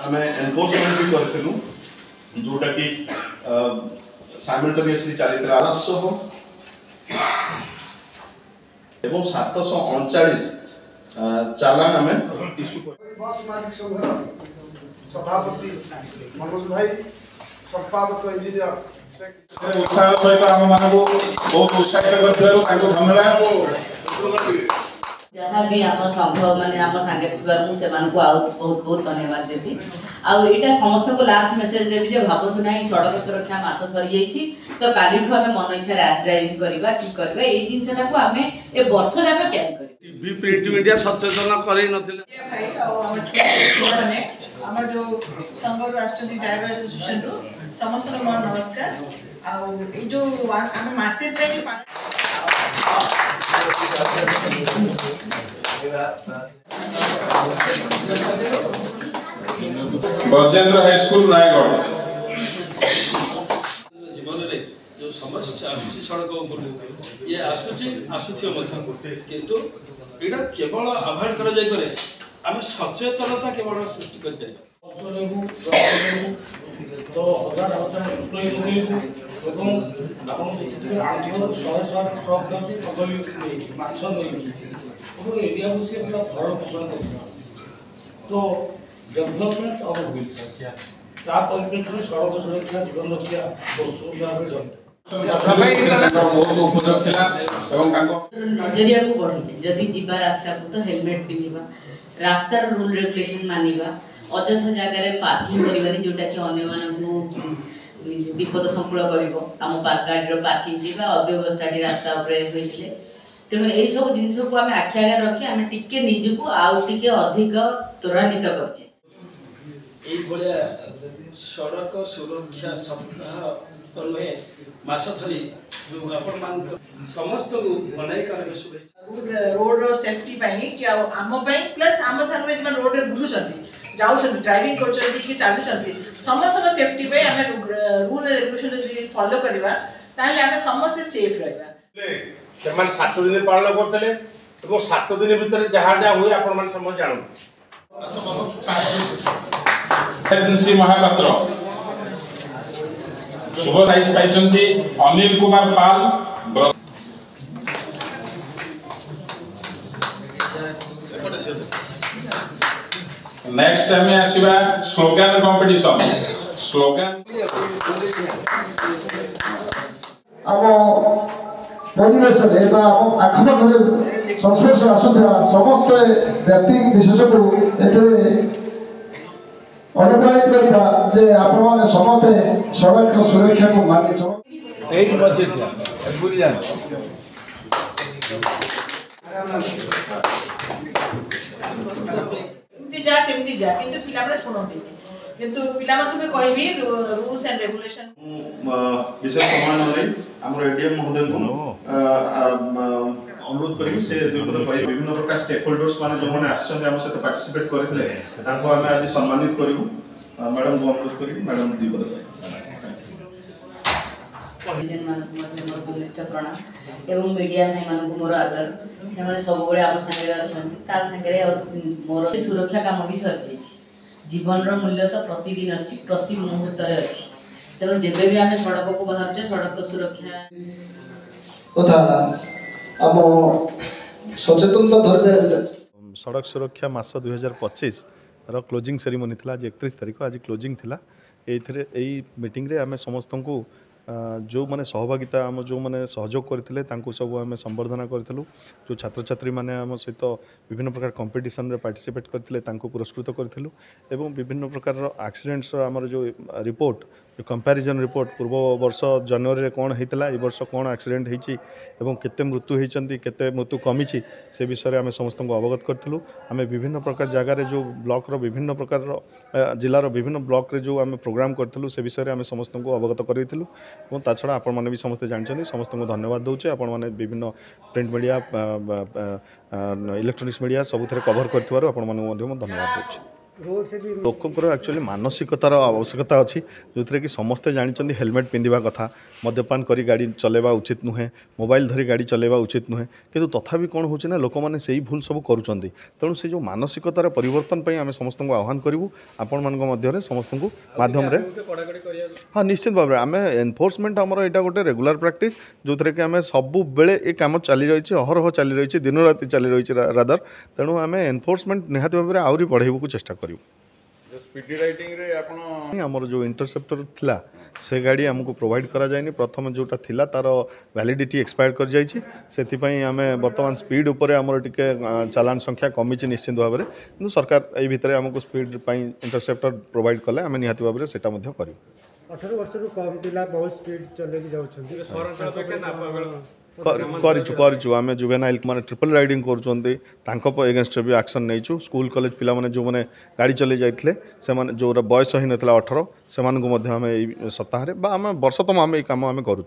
आम एनफोर्समेंट भी करूँ जोटा कि साइमल्टेनियसली चली 739 चालान आम इश्यू सभापति मनोज भाई संपादक इंजीनियर उत्साह सहित आम मान बहुत उत्साहित धन्यवाद जहाँ भी आम संघ मैंने आम सांगे मुझे बहुत बहुत धन्यवाद देवी आईटा समस्त को लास्ट मेसेज देवी जे भावतु ना सड़क सुरक्षा मास सरी जाइए तो काली आम मन इच्छा रैश ड्राइविंग करवा कि करवा ये जिनटा को आम ए वर्ष जाक क्या टीवी प्रिंट मीडिया सचेतन कर जो संघ राष्ट्रीय ड्राइवर एसोसिएशन रो समस्त को नमस्कार आ जो आम मासे बजेंद्र हाई स्कूल रायगढ़ जीवन रे जो समस्या आसुची सड़क उपर ये आसुची आसुथियो मध्य किंतु एटा केवल अवॉइड करा जाय पारे आम सचेतनता केवल सृष्टि कर जाय तो हजार हजार एम्प्लॉय लगेबू এবং আপন যেতে আন্টির শহর শহর ট্রাক যাচ্ছে কদলি নেই মাছ নেই ওগুলো এরিয়া বসে পুরো ভরণ পোষণ করতে তো ডেভেলপমেন্ট অফ হুইলস তা পরিপ্রেক্ষিতে সড়ক সুরক্ষা জীবন রক্ষা ভাবে জড়িত बहुत उपयोग थिला एवं कांको नजरिया को बढ़ी जदि जीवा रास्ता को तो हेलमेट पिंधिबा रास्तार रूल रेगुलेशन मानिबा अଯଥା ଜାଗାରେ ପାର୍କିଂ କରିବାନି जोटा कि अन्य मानू विपद संकुल करिवो आम गाड़ी पार्किंग जीवा अव्यवस्था रास्ता उपरे होइथिले तेणु एई सब जिनिस को आम आखि आगे रखी आम टिके निजको आउ टिके अधिक त्वरान्वित करछे এই ভলিয়া সড়ক সুরক্ষা সপ্তাহ তলে মাস ধরি जो आपण मान समस्त को बनाई करबे शुभेच्छा रोड रो सेफ्टी पाई कि आम पाई प्लस आम संगे जन रोड रे बुलु छथि जाउ छथि ड्राइविंग कर छथि कि चालू छथि समस्त को सेफ्टी पाई हम रूल रेगुलेशन जि फॉलो करबा ताले हम समस्त सेफ रहबा सेमान 7 दिन पालन करतले एवं 7 दिन भीतर जहा जा होई आपण मान समझ जानू एजेंसी महापात्र शुभ prize पाइछन्ती Anil Kumar Pal next time में आसीबा स्लोगन कंपटीशन स्लोगन आम परिवेश आखपाखे संस्पर्श आसुवा समस्त व्यक्ति विशेष को अनुप्राणित करवा जे आपण माने समस्त सड़क सुरक्षा को मानि चलो एट बजेट बुली जान सेमती जा किंतु पिला माने सुनोंती किंतु पिला माने तुम्हें कहबी रूल्स एंड रेगुलेशन विशेष सम्मान रे हमर एडीएम महोदय को अनुरोध करी से दुर्गत कहि विभिन्न प्रकार स्टेक होल्डर्स माने जो माने आछन हम सहित पार्टिसिपेट करथिले ताको हम आज सम्मानित करिवु मैडम को अनुरोध करी मैडम दुर्गत जन मानक मध्य मोर दुनिष्ठ प्रणाम एवं मीडिया भाई मानक मोर आदर से माने सब बळे हम संगे अछन ता संगे मोर सुरक्षा काम भी सर जीवन रो मूल्य तो प्रतिदिन अछि प्रति मुहूर्त रे अछि तेणु जेबे भी आमे सड़क को बाहर जे सड़क सुरक्षा कथा आम सचेतनता धरबे सड़क सुरक्षा मास 2025 रो क्लोजिंग सेरेमनी थिला आज 31 तारिख आज क्लोजिंग थिला एई मीटिंग रे आमे समस्त को जो माने सहभागिता आम जो माने सहयोग करथिले तांको सब आमे संवर्धना करथिलु जो छात्र छात्री माने आम सहित विभिन्न प्रकार कंपटीशन रे पार्टिसिपेट करथिले तांको पुरस्कृत करथिलु एवं विभिन्न प्रकार एक्सीडेंट्स आमर जो रिपोर्ट जो कंपैरिजन रिपोर्ट पूर्व वर्ष जनवरी रे कोन हेतिला ए वर्ष कोन एक्सीडेंट हेछि एवं केते मृत्यु हेचंती केते मृत्यु कमिछि से विषय रे आमे समस्त को अवगत करथिलु आमे विभिन्न प्रकार जगह रे जो ब्लॉक रो विभिन्न प्रकार जिल्ला रो विभिन्न ब्लॉक रे जो आमे प्रोग्राम करथिलु से विषय रे आमे समस्त को अवगत करिथिलु और ता छड़ा आपण माने भी समस्त जानछन्ती समस्त को धन्यवाद दउचे आपण माने विभिन्न प्रिंट मीडिया इलेक्ट्रॉनिक्स मीडिया सबुथरे कवर करथिबारु आपण माने मध्यम धन्यवाद दउचे। लोकंर एक्चुअली मानसिकतार आवश्यकता अच्छी जो थे कि समस्ते जानते हेलमेट पिंधा कथा मद्यपान करी गाड़ी चलेवा उचित नुहे मोबाइल धरी गाड़ी चलेवा उचित नुहे किंतु तथापि कौन हो लोक मैंने से भूल सब करुँच तेणु से जो मानसिकतार परिवर्तन पर आम समस्त आह्वान करूँ आपण मान समस्त मध्यम हाँ निश्चित भाव में आम एनफोर्समेंट आमर यहाँ गोटे रेगुलर प्रैक्टिस जो थे कि आम सब बेले ये कम चली रही अहरह चली रही दिन राति चली रही रादर तेणु आम एनफोर्समेंट निहाती भाव में आहरी बढ़ाइबू चेष्टा करूँ स्पीड राइडिंग रे आपण आमर जो इंटरसेप्टर थिला से गाड़ी आमको प्रोवाइड करा जायनि प्रथम जोटा थिला तार वैलिडिटी एक्सपायर कर जाइछि सेथिपई आमे वर्तमान स्पीड उपरे आमर टिके चालान संख्या कमी निश्चित भाव में किंतु सरकार एई भितरे आमको स्पीड पई इंटरसेप्टर प्रोवाइड कले आमे निहाती भाव में सेटा मध्ये करियो 18 वर्ष रु कम पिला बहुत स्पीड चलेकी जाउछन्ती करूँ आम जुवेनाइल माने ट्रिपल राइडिंग कर एगेन्स्ट भी एक्शन नहीं स्कूल कॉलेज पिला माने जो मैंने गाड़ी चले जाते से जो बयस ही नाला 18 से आम सप्ताह आम वर्ष तम आम ये कम आम करूँ।